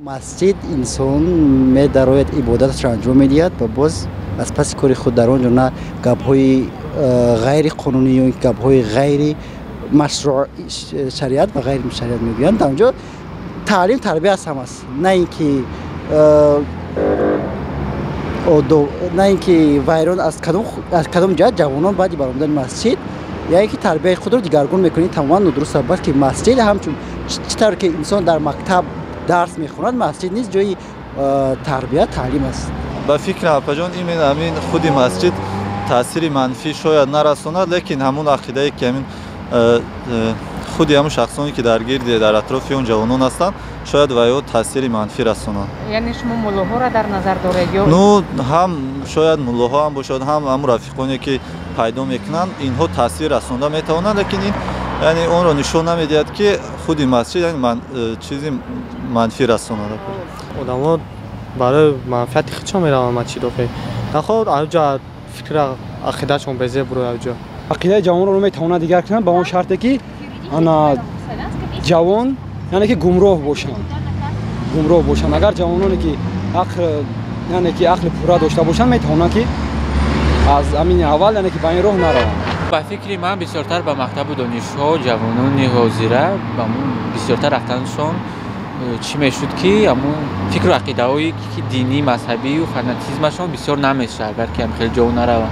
مسجد انسان می‌دارد عبادتش را انجام می‌دهد و باز از پس کاری خود در آنجا نه گپ‌های غیر قانونی یا گپ‌های غیر مشروع شریعت و غیر شریعت می‌گویند. در آنجا تعلیم تربیت هم است، نه اینکه ویران از کدام جهت جوانان بعد برآمدن مسجد یا اینکه تربیت خود را دیگرگون می‌کنید تماما نادرست است. بلکه مسجد همچون چطور که انسان در مکتب درس می‌خواند مسجد نیز جای تربیت تعلیم است. با فکر اپاجان این خود مسجد تاثیر منفی شاید نرساند، لیکن همون عقیده که همین خودی همون شخصانی که در اطراف اون جوانان هستند شاید وایو تاثیر منفی رسانند. یعنی شما ملاها را در نظر دارید یا نو هم شاید ملاها هم باشد هم رفیقانی که پیدا میکنند اینها تاثیر رسانده میتوانند، لیکن این یعنی اون را نشون نمیدهد که خودی مسجد یعنی چیزی منفی رساننده. آدم‌ها برای منفعت خودشون میروند مسجد و نخواد اونجا فکر عقیدهشون بزه برو اونجا عقیده جوان رو میتونه دیگر کنن با اون شرطی که انا جوان یعنی که گمراه باشن اگر جوانانی که عقل پورا داشته باشن میتونن که از همین اول یعنی که به این راه نروند. با فکر من بسیارتر به مکتب و دانشگاه جوانان حاضره با بسیارتر رفتنشون چی میشد که همون فکر و عقیده هایی که دینی مذهبی و فناتیزمشون بسیار نمیشه. اگر که هم خیلی جو نروند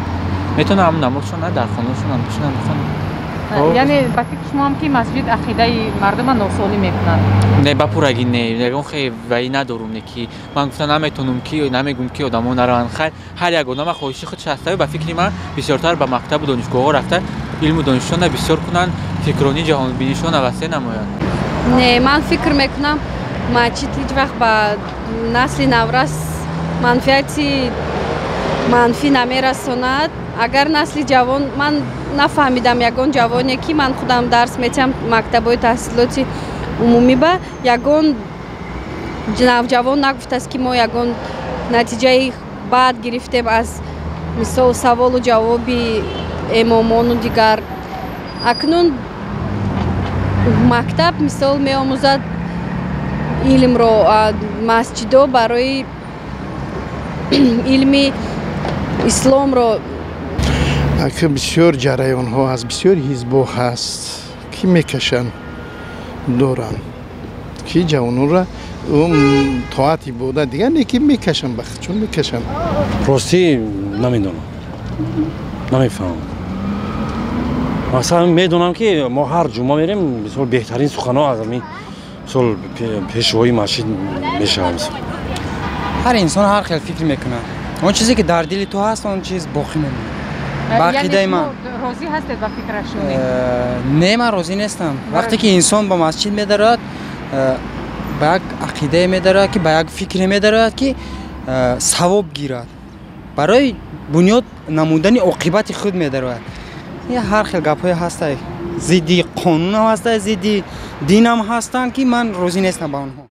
میتونه همون نمازشون در خانه‌شون هم بشینن بخونن. یعنی با فکر شما هم که مسجد عقیده مردم ناسالی میکنن؟ نه با پورگی نه نگم خیلی وای ندارم که من گفتم نمیتونم که نمیگم که آدمو نروند. خیر هر یک آدم خواهشی خودش هست. با فکر من بسیارتر به مکتب و دانشگاه رفته علم و دانششون بسیار کنن، فکرانی جهان بینیشون وسیع نمایند. نه من فکر میکنم مسجد هیچ وقت با نسل نورس منفی نمیرساند. اگر نسل جوان من نفهمیدم یگان جوانی که من خودم درس میتم مکتبای تحصیلات عمومی با یگان جوان نگفته است که ما یگان نتیجه بعد گرفتیم از مثال سوال و جوابی امامان و دیگر. اکنون مکتب مثال می آموزد علم رو مسجد برای علم اسلام رو که بسیار جریان ها هست، بسیار حزب ها هست که میکشن دوران که جوانان را اون طاعتی بوده دیگه نه که میکشن چون میکشن. راستی نمیدونم نمیفهمم. مثلا میدونم که ما هر جمعه میریم مثلا بهترین سخنها از همین مثلا پیشوای مسجد میشه. هر انسان هر خیلی فکر میکنه اون چیزی که در دل تو هست اون چیز باقی میمونه. یعنی شما راضی هستید با فکرشون؟ نه من راضی نیستم. وقتی که انسان با مسجد میدارد به یک عقیده میدارد که به یک فکر میدارد که ثواب گیرد برای بنیاد نمودن عاقبت خود میدارد. یه هر خیلی گپ‌های هست ضد قانون هم هست ضد دین هم هستن که من راضی نیستم با اونها.